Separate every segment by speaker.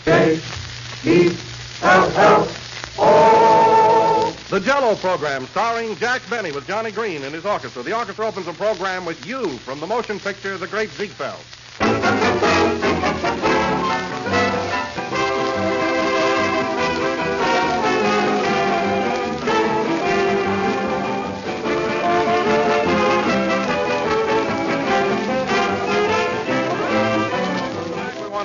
Speaker 1: J-E-L-L-O. The Jell-O program starring Jack Benny with Johnny Green and his orchestra. The orchestra opens the program with You from the motion picture The Great Ziegfeld.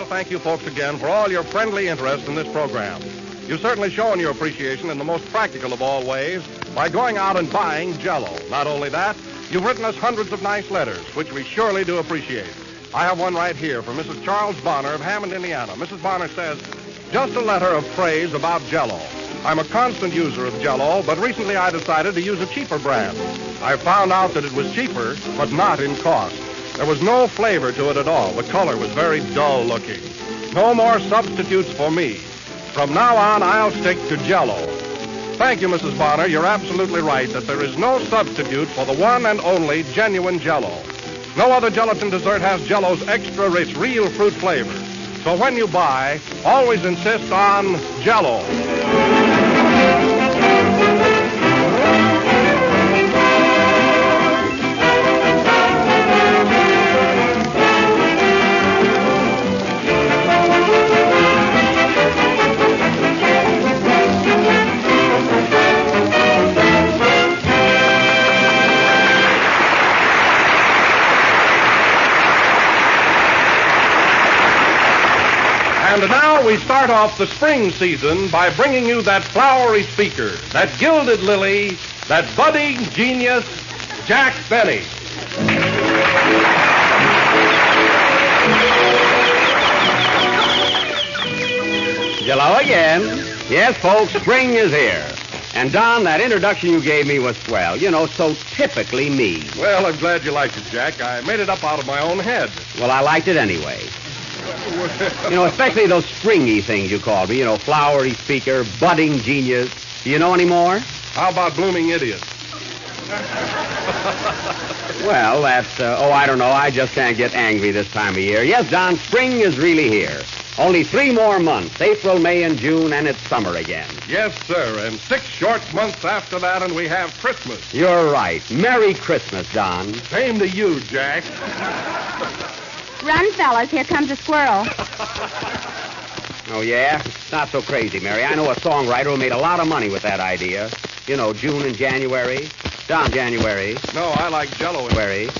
Speaker 1: Thank you folks again for all your friendly interest in this program. You've certainly shown your appreciation in the most practical of all ways by going out and buying Jell-O. Not only that, you've written us hundreds of nice letters, which we surely do appreciate. I have one right here from Mrs. Charles Bonner of Hammond, Indiana. Mrs. Bonner says, just a letter of praise about Jell-O. I'm a constant user of Jell-O, but recently I decided to use a cheaper brand. I found out that it was cheaper, but not in cost. There was no flavor to it at all. The color was very dull looking. No more substitutes for me. From now on, I'll stick to Jell-O. Thank you, Mrs. Bonner. You're absolutely right that there is no substitute for the one and only genuine Jell-O. No other gelatin dessert has Jell-O's extra rich, real fruit flavor. So when you buy, always insist on Jell-O. And now we start off the spring season by bringing you that flowery speaker, that gilded lily, that budding genius, Jack Benny.
Speaker 2: Jell-O again. Yes, folks, spring is here. And, Don, that introduction you gave me was swell. You know, so typically me.
Speaker 1: Well, I'm glad you liked it, Jack. I made it up out of my own head.
Speaker 2: Well, I liked it anyway. You know, especially those stringy things you called me. You know, flowery speaker, budding genius. Do you know any more?
Speaker 1: How about blooming idiot?
Speaker 2: Well, that's, I don't know. I just can't get angry this time of year. Yes, Don, spring is really here. Only 3 more months, April, May, and June, and it's summer again.
Speaker 1: Yes, sir, and 6 short months after that, and we have Christmas.
Speaker 2: You're right. Merry Christmas, Don.
Speaker 1: Same to you, Jack.
Speaker 3: Run, fellas, here comes a squirrel.
Speaker 2: Oh, yeah? It's not so crazy, Mary. I know a songwriter who made a lot of money with that idea. You know, June and January. Don, January.
Speaker 1: No, I like Jell-O.
Speaker 2: Mary.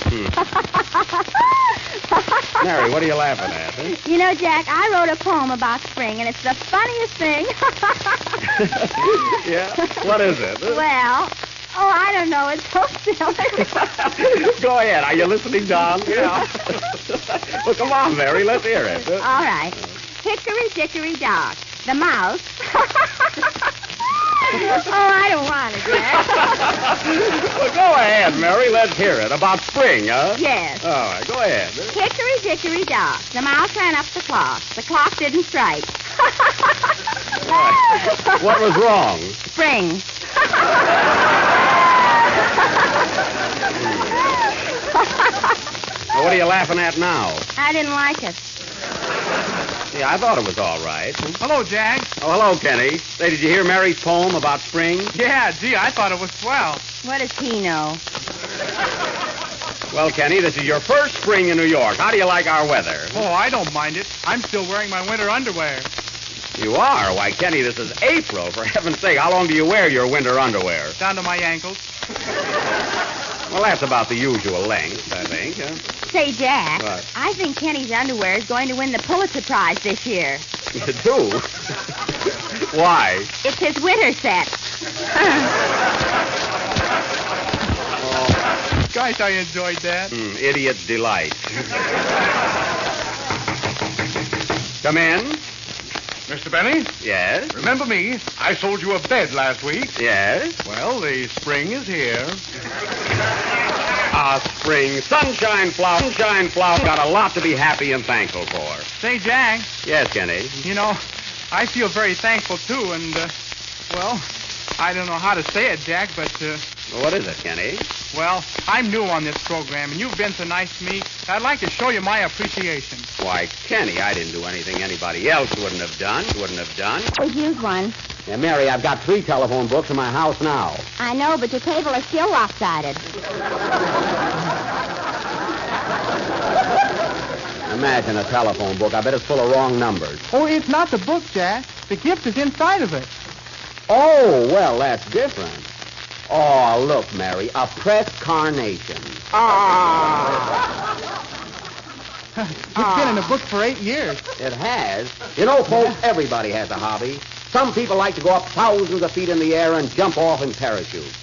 Speaker 2: Mary, what are you laughing at? Huh?
Speaker 3: You know, Jack, I wrote a poem about spring, and it's the funniest thing.
Speaker 2: Yeah? What is it?
Speaker 3: Well... Oh, I don't know. It's so silly.
Speaker 2: Go ahead. Are you listening, Don? Yeah. Well, come on, Mary. Let's hear it.
Speaker 3: All right. Hickory dickory dock. The mouse. Oh, I don't want it, Jack.
Speaker 2: Well, go ahead, Mary. Let's hear it. About spring, huh?
Speaker 3: Yes.
Speaker 2: All right. Go ahead.
Speaker 3: Hickory dickory dock. The mouse ran up the clock. The clock didn't strike.
Speaker 2: What was wrong?
Speaker 3: Spring.
Speaker 2: Well, what are you laughing at now?
Speaker 3: I didn't like it.
Speaker 2: Yeah, I thought it was all right.
Speaker 4: Hello, Jack.
Speaker 2: Oh, hello, Kenny. Say, did you hear Mary's poem about spring?
Speaker 4: Yeah, gee, I thought it was swell.
Speaker 3: What does he know?
Speaker 2: Well, Kenny, this is your first spring in New York. How do you like our weather?
Speaker 4: Oh, I don't mind it. I'm still wearing my winter underwear.
Speaker 2: You are? Why, Kenny, this is April. For heaven's sake, how long do you wear your winter underwear?
Speaker 4: Down to my ankles.
Speaker 2: Well, that's about the usual length, I think. Huh?
Speaker 3: Say, Jack,
Speaker 2: What?
Speaker 3: I think Kenny's underwear is going to win the Pulitzer Prize this year.
Speaker 2: You do? Why?
Speaker 3: It's his winter set.
Speaker 2: Oh,
Speaker 4: Gosh, I enjoyed that.
Speaker 2: Idiot's delight. Come in.
Speaker 1: Mr. Benny?
Speaker 2: Yes?
Speaker 1: Remember me? I sold you a bed last week.
Speaker 2: Yes?
Speaker 1: Well, the spring is here.
Speaker 2: Ah, spring. Sunshine flower. Sunshine flower. Got a lot to be happy and thankful for.
Speaker 4: Say, Jack,
Speaker 2: Yes, Kenny.
Speaker 4: you know, I feel very thankful, too, and, well, I don't know how to say it, Jack, but,
Speaker 2: What is it, Kenny?
Speaker 4: Well, I'm new on this program, and you've been so nice to me, I'd like to show you my appreciation.
Speaker 2: Why, Kenny, I didn't do anything anybody else wouldn't have done.
Speaker 3: We've used one.
Speaker 2: Yeah, Mary, I've got 3 telephone books in my house now.
Speaker 3: I know, but your table is still lopsided.
Speaker 2: Imagine a telephone book. I bet it's full of wrong numbers.
Speaker 4: Oh, it's not the book, Jack. The gift is inside of it.
Speaker 2: Oh, well, that's different. Oh, look, Mary, a pressed carnation.
Speaker 4: It's been in the book for 8 years.
Speaker 2: It has. You know, folks, everybody has a hobby. Some people like to go up thousands of feet in the air and jump off in parachutes.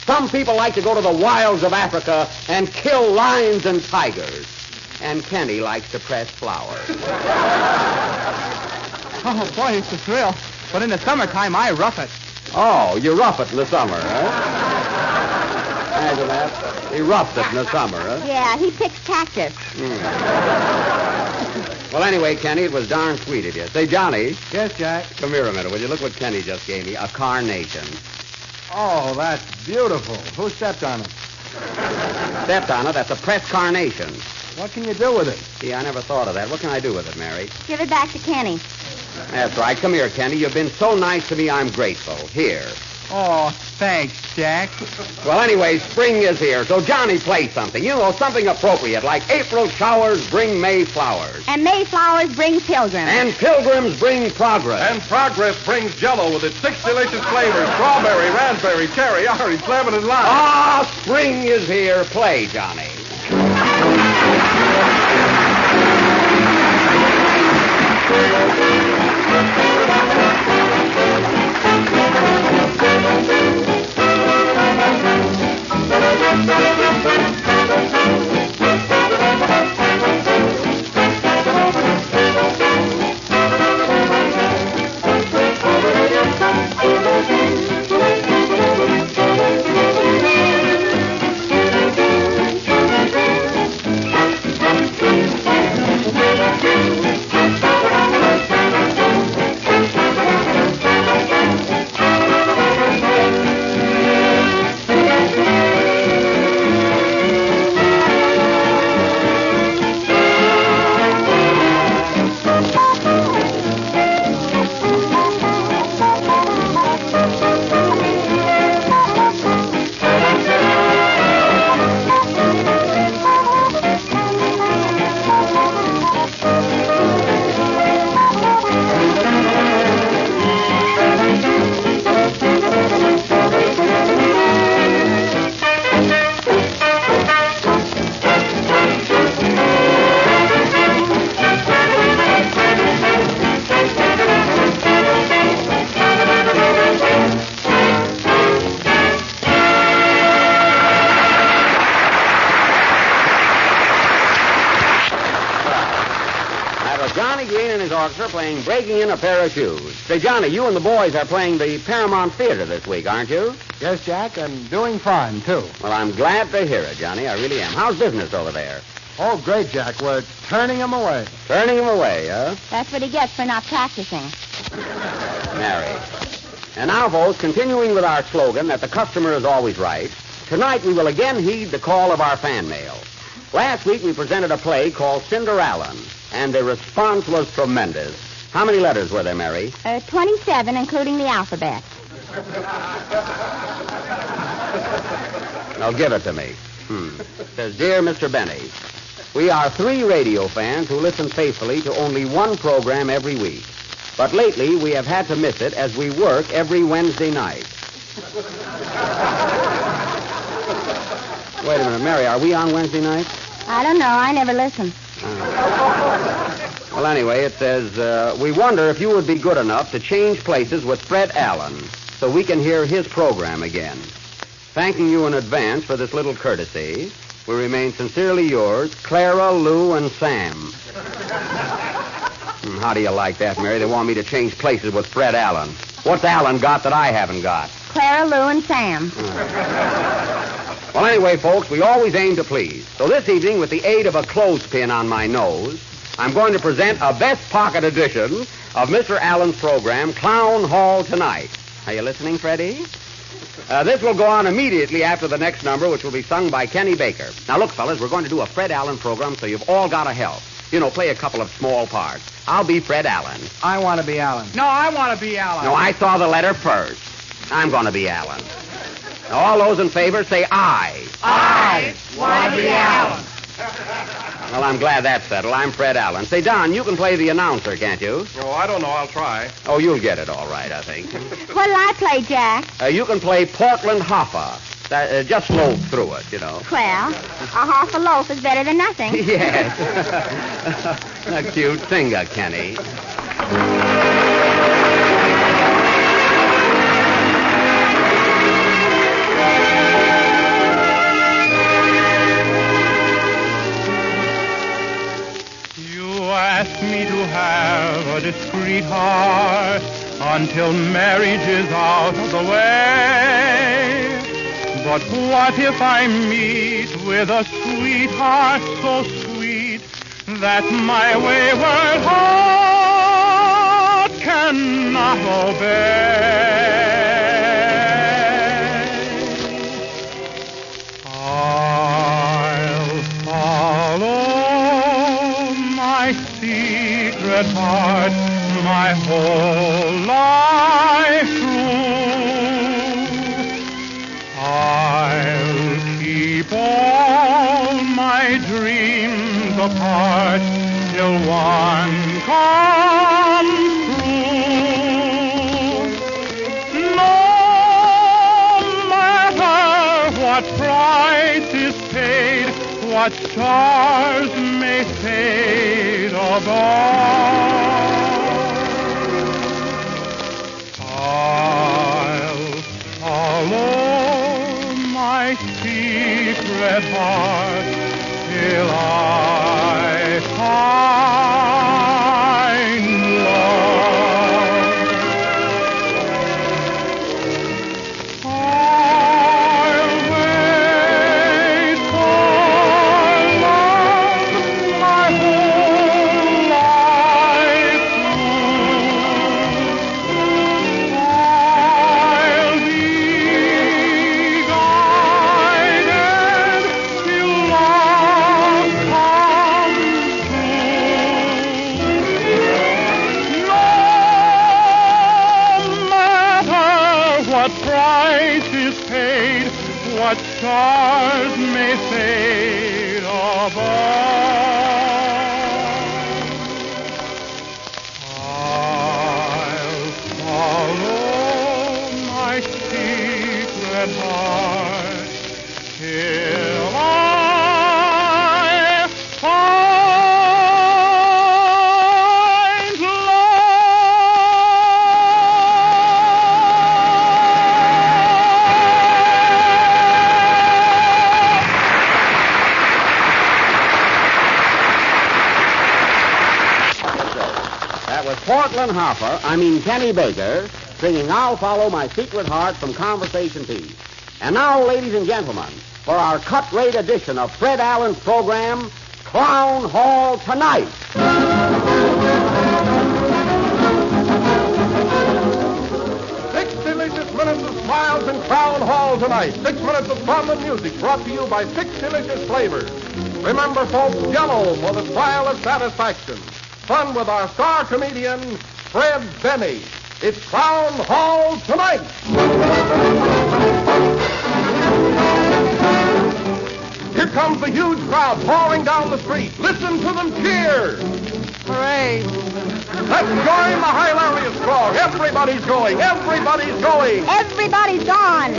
Speaker 2: Some people like to go to the wilds of Africa and kill lions and tigers. And Kenny likes to press flowers.
Speaker 4: Oh, boy, it's a thrill. But in the summertime, I rough it.
Speaker 2: Oh, you rough it in the summer, huh? Imagine that. He roughs it in the summer, huh?
Speaker 3: Yeah, he picks cactus.
Speaker 2: Well, anyway, Kenny, it was darn sweet of you. Say, Johnny,
Speaker 4: Yes, Jack.
Speaker 2: come here a minute, will you? Look what Kenny just gave me. A carnation.
Speaker 1: Oh, that's beautiful. Who stepped on it?
Speaker 2: Stepped on it. That's a pressed carnation.
Speaker 1: What can you do with it?
Speaker 2: Gee, I never thought of that. What can I do with it, Mary?
Speaker 3: Give it back to Kenny.
Speaker 2: That's right. Come here, Kenny. You've been so nice to me, I'm grateful. Here.
Speaker 4: Oh, thanks, Jack.
Speaker 2: Well, anyway, spring is here, so Johnny, play something. You know, something appropriate, like April showers bring May flowers.
Speaker 3: And Mayflowers bring pilgrims.
Speaker 2: And pilgrims bring progress.
Speaker 1: And progress brings Jell-O with its 6 delicious flavors: strawberry, raspberry, cherry, orange, lemon, and lime.
Speaker 2: Ah, spring is here. Play, Johnny. Johnny Green and his orchestra playing Breaking in a Pair of Shoes. Say, Johnny, you and the boys are playing the Paramount Theater this week, aren't you?
Speaker 1: Yes, Jack, and doing fine, too.
Speaker 2: Well, I'm glad to hear it, Johnny. I really am. How's business over there?
Speaker 1: Oh, great, Jack. We're turning them away.
Speaker 2: Turning him away, huh?
Speaker 3: That's what he gets for not practicing.
Speaker 2: Mary. And now, folks, continuing with our slogan that the customer is always right, tonight we will again heed the call of our fan mail. Last week we presented a play called Cinderella, and the response was tremendous. How many letters were there, Mary?
Speaker 3: 27, including the alphabet.
Speaker 2: Now, give it to me. It says, Dear Mr. Benny, we are 3 radio fans who listen faithfully to only one program every week. But lately, we have had to miss it as we work every Wednesday night. Wait a minute, Mary, are we on Wednesday night?
Speaker 3: I don't know. I never listen.
Speaker 2: Well, anyway, it says, we wonder if you would be good enough to change places with Fred Allen so we can hear his program again. Thanking you in advance for this little courtesy, we remain sincerely yours, Clara, Lou, and Sam. How do you like that, Mary? They want me to change places with Fred Allen. What's Allen got that I haven't got?
Speaker 3: Clara, Lou, and Sam.
Speaker 2: Well, anyway, folks, we always aim to please. So this evening, with the aid of a clothespin on my nose, I'm going to present a best pocket edition of Mr. Allen's program, Clown Hall Tonight. Are you listening, Freddie? This will go on immediately after the next number, which will be sung by Kenny Baker. Now, look, fellas, we're going to do a Fred Allen program, so you've all got to help. You know, play a couple of small parts. I'll be Fred Allen.
Speaker 5: I want to be Allen.
Speaker 4: No, I want to be Alan.
Speaker 2: No, I saw the letter first. I'm going to be Allen. Now, all those in favor say aye.
Speaker 4: I want to be Alan.
Speaker 2: Well, I'm glad that's settled. I'm Fred Allen. Say, Don, you can play the announcer, can't you?
Speaker 1: Oh, I don't know. I'll try.
Speaker 2: Oh, you'll get it all right, I think.
Speaker 3: What'll I play, Jack?
Speaker 2: You can play Portland Hopper. Just loaf through it, you know.
Speaker 3: Well, a half a loaf is better than nothing.
Speaker 2: Yes. A cute singer, Kenny.
Speaker 4: You asked me to have a discreet heart until marriage is out of the way. But what if I meet with a sweetheart so sweet that my wayward heart cannot obey? I'll follow my secret heart my whole life through. I'll keep all my dreams apart till one comes true. No matter what price is paid, what stars may fade above, I'll follow my secret heart till I find love. I'll wait for love my whole life through. I'll be guided till love comes true. No matter what price is paid, what stars may fade above, I'll follow my secret heart till I find
Speaker 2: That was Portland Kenny Baker, singing I'll Follow My Secret Heart from Conversation Piece. And now, ladies and gentlemen, for our cut-rate edition of Fred Allen's program, Clown Hall Tonight.
Speaker 1: 6 delicious minutes of smiles in Crown Hall tonight. 6 minutes of fun and music brought to you by 6 delicious flavors. Remember, folks, Jell-O for the trial of satisfaction. Fun with our star comedian, Fred Benny. It's Crown Hall tonight. Here comes the huge crowd pouring down the street. Listen to them cheer.
Speaker 5: Hooray!
Speaker 1: Let's join the hilarious throng. Everybody's going. Everybody's going.
Speaker 3: Everybody's gone.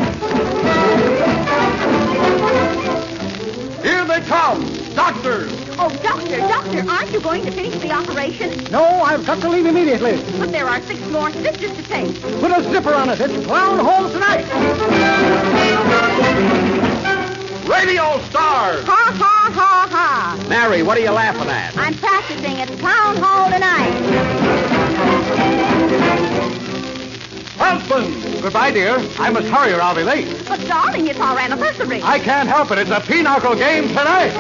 Speaker 1: Here they come. Doctors.
Speaker 3: Oh, doctor, aren't you going to finish the operation?
Speaker 5: No, I've got to leave immediately.
Speaker 3: But there are 6 more stitches to take.
Speaker 5: Put a zipper on it. It's Clown Hall tonight.
Speaker 1: Radio stars.
Speaker 3: Ha, ha, ha, ha.
Speaker 2: Mary, what are you laughing at?
Speaker 3: I'm practicing at Clown Hall tonight.
Speaker 1: Husband.
Speaker 5: Goodbye, dear. I must hurry or I'll be late.
Speaker 3: But, darling, it's our anniversary.
Speaker 5: I can't help it. It's a pinochle game tonight.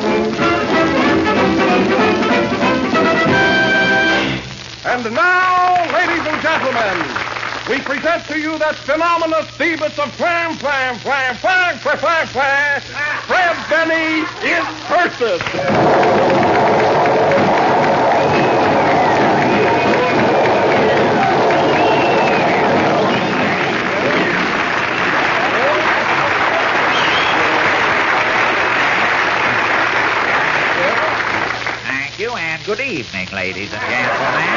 Speaker 1: And now, ladies and gentlemen, we present to you that phenomenous Phoebus of Fram, Fred Benny is Persis.
Speaker 6: Thank you, and good evening, ladies and gentlemen.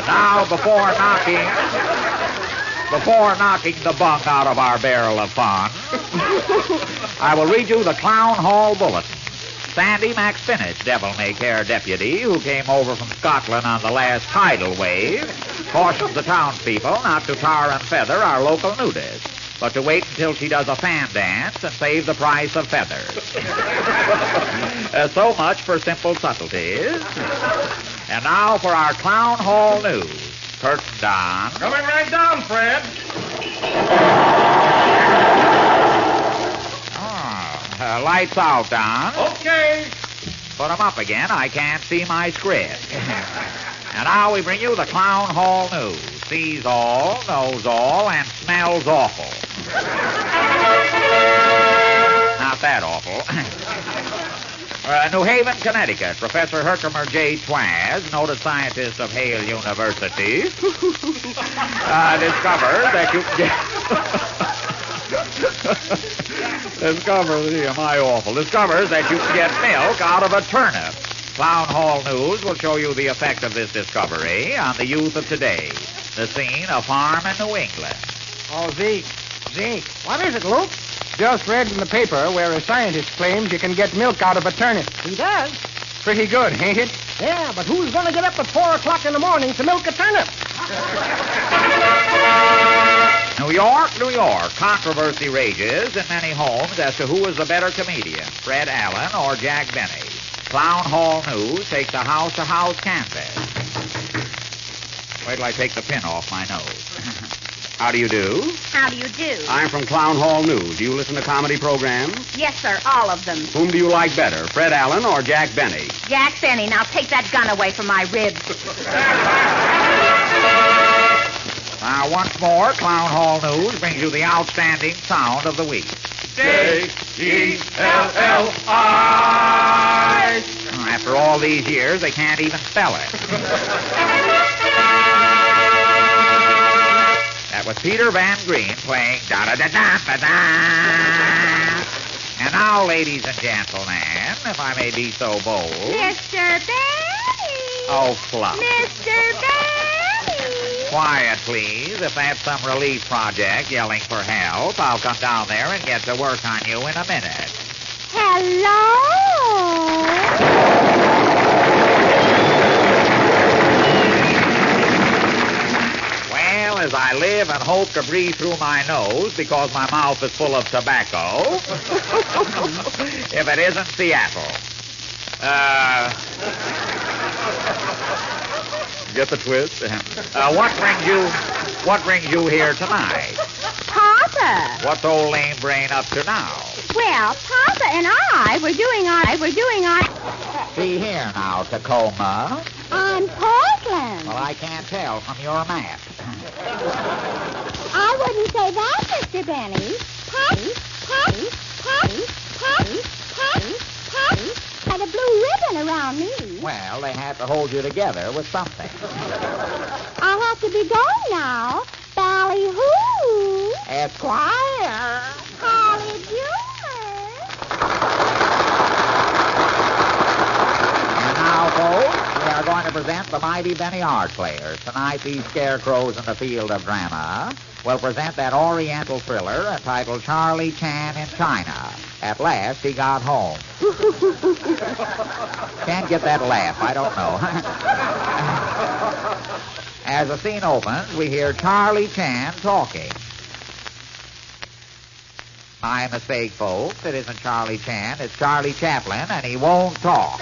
Speaker 6: Now, before knocking the bunk out of our barrel of fun, I will read you the Clown Hall Bulletin. Sandy McSpinach, devil-may-care deputy, who came over from Scotland on the last tidal wave, cautions the townspeople not to tar and feather our local nudist, but to wait until she does a fan dance and save the price of feathers. So much for simple subtleties. And now for our Clown Hall news. Curtain down.
Speaker 1: Coming right down, Fred.
Speaker 6: Lights out, Don.
Speaker 1: Okay.
Speaker 6: Put them up again. I can't see my script. And now we bring you the Clown Hall news. Sees all, knows all, and smells awful. Not that awful. New Haven, Connecticut. Professor Herkimer J. Twaz, noted scientist of Hale University, discovers that you can get... Discovers that you can get milk out of a turnip. Clown Hall News will show you the effect of this discovery on the youth of today. The scene, a farm in New England.
Speaker 5: Oh, Zeke. What is it, Luke? Just read in the paper where a scientist claims you can get milk out of a turnip. He does? Pretty good, ain't it? Yeah, but who's going to get up at 4 o'clock in the morning to milk a turnip?
Speaker 6: New York. Controversy rages in many homes as to who is the better comedian, Fred Allen or Jack Benny. Clown Hall News takes a house-to-house canvass. Wait till I take the pin off my nose. How do you do?
Speaker 3: How do you do?
Speaker 2: I'm from Clown Hall News. Do you listen to comedy programs?
Speaker 3: Yes, sir, all of them.
Speaker 2: Whom do you like better, Fred Allen or Jack Benny?
Speaker 3: Jack Benny, now take that gun away from my ribs.
Speaker 6: Now, once more, Clown Hall News brings you the outstanding sound of the week.
Speaker 1: J-E-L-L-I.
Speaker 6: After all these years, they can't even spell it. That was Peter Van Green playing da-da-da-da-da-da. And now, ladies and gentlemen, if I may be so bold...
Speaker 3: Mr. Benny!
Speaker 6: Oh, fluff.
Speaker 3: Mr. Benny!
Speaker 6: Quiet, please. If that's some relief project yelling for help, I'll come down there and get to work on you in a minute.
Speaker 3: Hello?
Speaker 6: Well, as I live and hope to breathe through my nose because my mouth is full of tobacco, if it isn't Seattle. Get the twist? What brings you here tonight?
Speaker 3: Papa.
Speaker 6: What's old lame brain up to now?
Speaker 3: Well, Papa and I were doing our...
Speaker 6: See here now, Tacoma.
Speaker 3: On Portland.
Speaker 6: Well, I can't tell from your map.
Speaker 3: I wouldn't say that, Mr. Benny. Patty had a blue ribbon around me.
Speaker 6: Well, they had to hold you together with something.
Speaker 3: I'll have to be going now. Ballyhoo.
Speaker 6: Esquire.
Speaker 3: Holly Jr.
Speaker 6: And now, folks, we are going to present the mighty Benny Art Players. Tonight, these scarecrows in the field of drama will present that oriental thriller entitled Charlie Chan in China. At last, he got home. Can't get that laugh. I don't know. As the scene opens, we hear Charlie Chan talking. My mistake, folks. It isn't Charlie Chan. It's Charlie Chaplin, and he won't talk.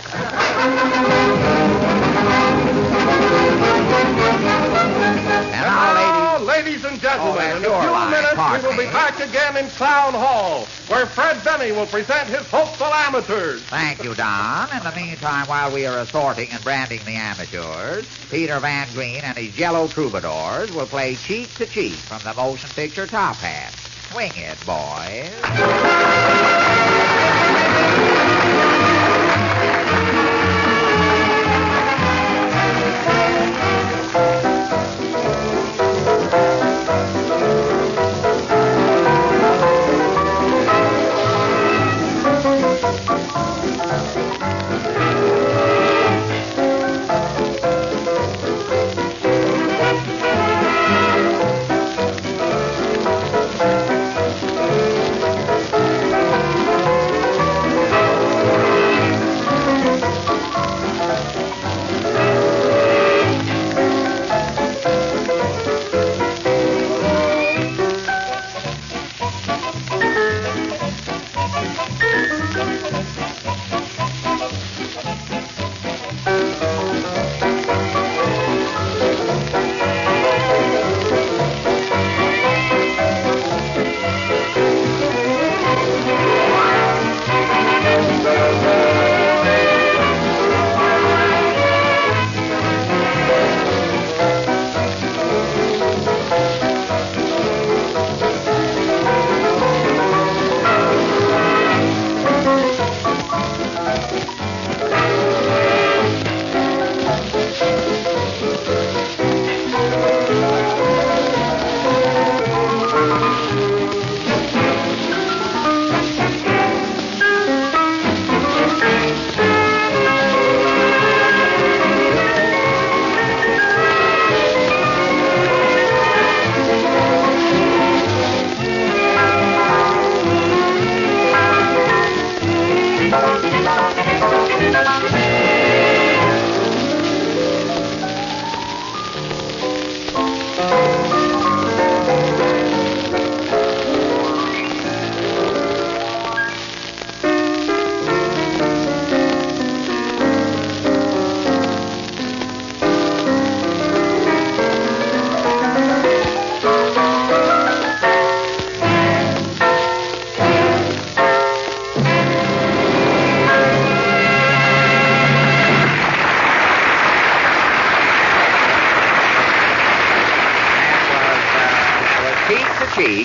Speaker 6: And now,
Speaker 1: Ladies and gentlemen, in a few minutes we will be back again in Clown Hall, where Fred Benny will present his hopeful amateurs.
Speaker 6: Thank you, Don. In the meantime, while we are assorting and branding the amateurs, Peter Van Green and his Jell-O troubadours will play Cheek to Cheek from the motion picture Top Hat. Swing it, boys.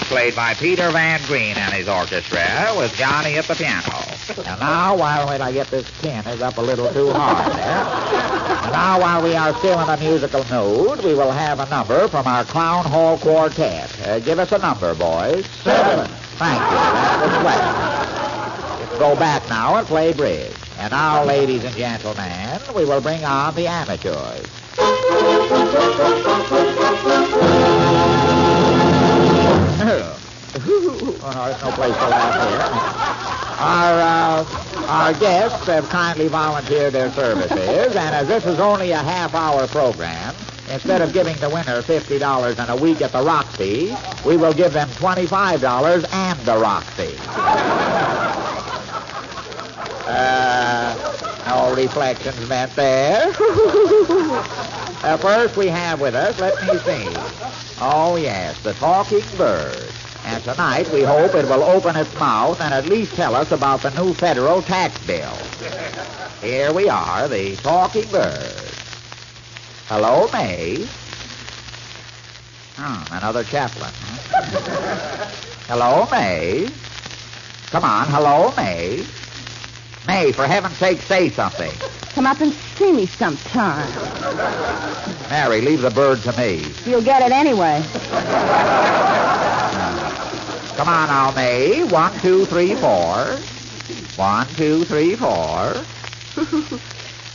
Speaker 6: Played by Peter Van Green and his orchestra with Johnny at the piano. And now, while I get this pin is up a little too hard there. And now, while we are still in a musical mood, we will have a number from our Clown Hall Quartet. Give us a number, boys.
Speaker 5: 7.
Speaker 6: Thank you. That was well. Go back now and play bridge. And now, ladies and gentlemen, we will bring on the amateurs. Oh, there's no place to laugh here. Our guests have kindly volunteered their services, and as this is only a half-hour program, instead of giving the winner $50 and a week at the Roxy, we will give them $25 and the Roxy. No reflections meant there. First we have with us, let me see. Oh, yes, the talking bird. And tonight we hope it will open its mouth and at least tell us about the new federal tax bill. Here we are, the talking bird. Hello, May. Another chaplain. Huh? Hello, May. Come on, hello, May. May, for heaven's sake, say something.
Speaker 3: Come up and see me sometime.
Speaker 6: Mary, leave the bird to me.
Speaker 3: You'll get it anyway.
Speaker 6: Come on now, May. 1, 2, 3, 4. 1, 2, 3, 4.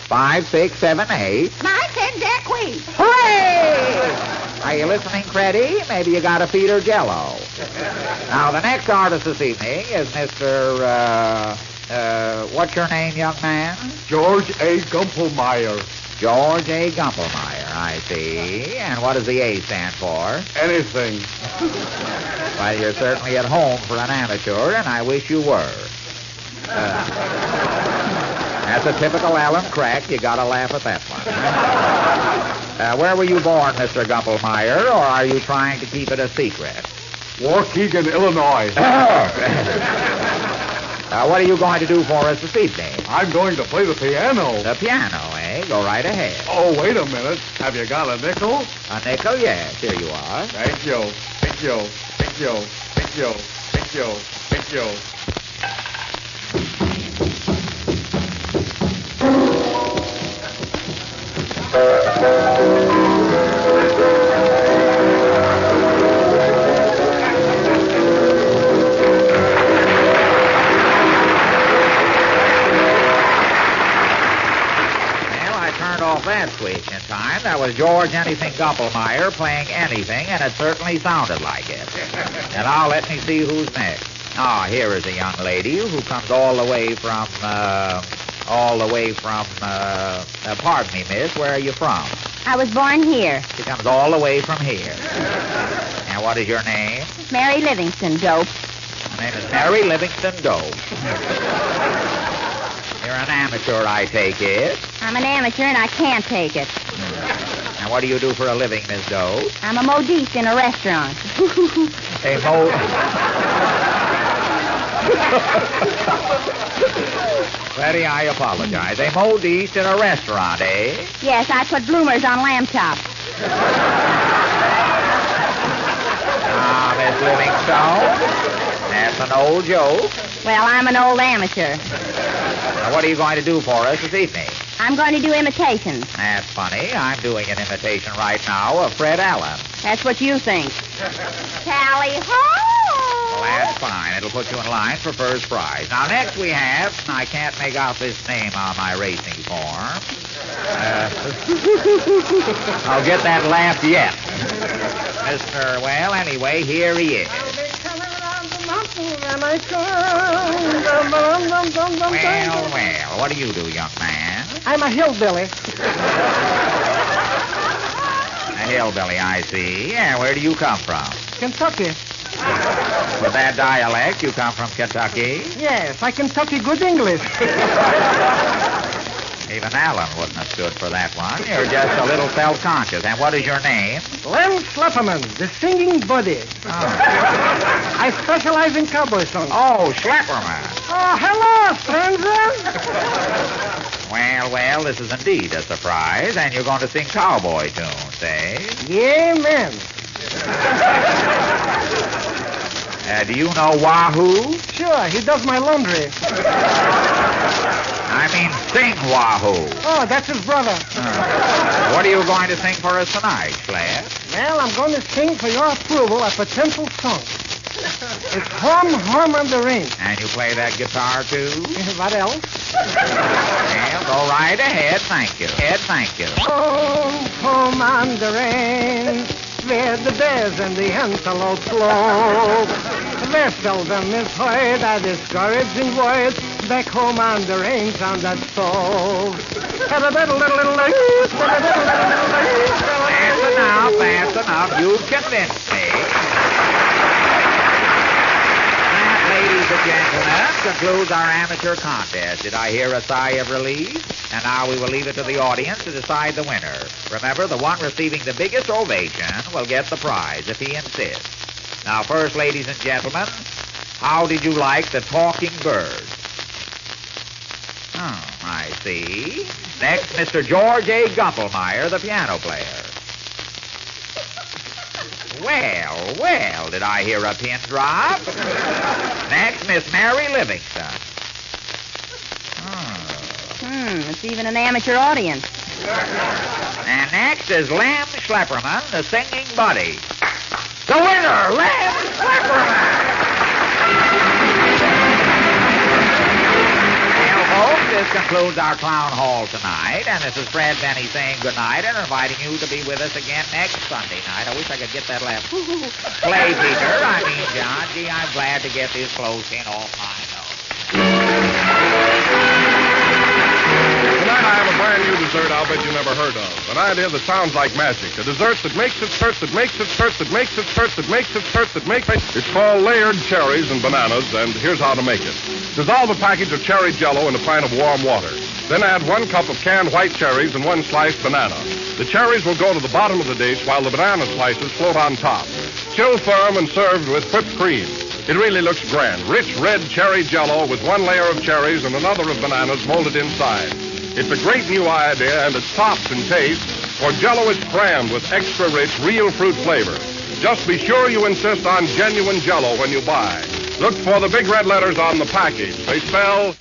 Speaker 6: 5, 6, 7, 8.
Speaker 3: Nice and Jackie.
Speaker 6: Hooray! Are you listening, Freddie? Maybe you got a feed or Jell-O. Now, the next artist this evening is Mr., what's your name, young man?
Speaker 7: George A. Gumpelmeyer.
Speaker 6: George A. Gumpelmeyer, I see. And what does the A stand for?
Speaker 7: Anything.
Speaker 6: Well, you're certainly at home for an amateur, and I wish you were. That's a typical Alan crack. You gotta laugh at that one. Where were you born, Mr. Gumpelmeyer, or are you trying to keep it a secret?
Speaker 7: Waukegan, Illinois.
Speaker 6: What are you going to do for us this evening?
Speaker 7: I'm going to play the piano.
Speaker 6: The piano, eh? Go right ahead.
Speaker 7: Oh, wait a minute. Have you got a nickel?
Speaker 6: A nickel? Yes, here you are.
Speaker 7: Thank you. Thank you. Thank you. Thank you. Thank you. Thank you.
Speaker 6: That switch in time. That was George Anything Gumpelmeyer playing anything, and it certainly sounded like it. And now let me see who's next. Here is a young lady who comes all the way from, pardon me, miss, where are you from?
Speaker 3: I was born here.
Speaker 6: She comes all the way from here. And what is your name?
Speaker 3: Mary Livingston, dope.
Speaker 6: My name is Mary Livingston Dope. You're an amateur, I take it.
Speaker 3: I'm an amateur and I can't take it.
Speaker 6: And what do you do for a living, Miss Doe?
Speaker 3: I'm a modiste in a restaurant.
Speaker 6: Betty, I apologize. A modiste in a restaurant, eh?
Speaker 3: Yes, I put bloomers on lamb chops.
Speaker 6: Miss Livingstone, that's an old joke.
Speaker 3: Well, I'm an old amateur.
Speaker 6: Now, what are you going to do for us this evening?
Speaker 3: I'm going to do imitations.
Speaker 6: That's funny. I'm doing an imitation right now of Fred Allen.
Speaker 3: That's what you think. Tally ho!
Speaker 6: Well, that's fine. It'll put you in line for first prize. Now, next we have, I can't make out this name on my racing form. I'll get that laugh yet. Mr. Well, anyway, here he is. Well, what do you do, young man?
Speaker 5: I'm a hillbilly.
Speaker 6: A hillbilly, I see. Yeah, where do you come from?
Speaker 5: Kentucky.
Speaker 6: With that dialect, you come from Kentucky?
Speaker 5: Yes, I Kentucky good English.
Speaker 6: Even Allen wouldn't have stood for that one. You're just a little self-conscious. And what is your name?
Speaker 5: Lem Schlepperman, the singing buddy.
Speaker 6: Oh.
Speaker 5: I specialize in cowboy songs.
Speaker 6: Oh, Schlepperman.
Speaker 5: Oh, hello, stranger.
Speaker 6: Well, this is indeed a surprise. And you're going to sing cowboy tunes, eh?
Speaker 5: Yeah, man.
Speaker 6: Do you know Wahoo?
Speaker 5: Sure, he does my laundry.
Speaker 6: I mean, sing Wahoo.
Speaker 5: Oh, that's his brother.
Speaker 6: What are you going to sing for us tonight, Sled?
Speaker 5: Well, I'm going to sing for your approval a potential song. It's Home on the Range.
Speaker 6: And you play that guitar, too?
Speaker 5: What else?
Speaker 6: Well, go right ahead. Thank you. Thank you.
Speaker 5: Home on the range, where the bears and the antelope flow. Where seldom is heard a discouraging word. Back home on the range on that stove.
Speaker 6: That's enough. You've convinced me. That, ladies and gentlemen, concludes our amateur contest. Did I hear a sigh of relief? And now we will leave it to the audience to decide the winner. Remember, the one receiving the biggest ovation will get the prize if he insists. Now, first, ladies and gentlemen, how did you like the talking bird? Oh, I see. Next, Mr. George A. Gumpelmeyer, the piano player. Well, did I hear a pin drop? Next, Miss Mary Livingston.
Speaker 3: It's even an amateur audience.
Speaker 6: And next is Lem Schlepperman, the singing buddy. The winner, Lem Schlepperman! Well, folks, this concludes our clown hall tonight, and this is Fred Benny saying good night and inviting you to be with us again next Sunday night. I wish I could get that laugh. Play, Peter. I mean, John. Gee, I'm glad to get this close in off my nose.
Speaker 1: Tonight I have a brand new dessert I'll bet you never heard of. An idea that sounds like magic. A dessert that makes it hurt, that makes it hurt, that makes it hurt, that makes it hurt, that makes it... It's called layered cherries and bananas, and here's how to make it. Dissolve a package of cherry Jell-O in a pint of warm water. Then add 1 cup of canned white cherries and 1 sliced banana. The cherries will go to the bottom of the dish while the banana slices float on top. Chilled firm and served with whipped cream. It really looks grand. Rich red cherry Jell-O with one layer of cherries and another of bananas molded inside. It's a great new idea, and it's tops in taste, for Jell-O is crammed with extra rich, real fruit flavor. Just be sure you insist on genuine Jell-O when you buy. Look for the big red letters on the package. They spell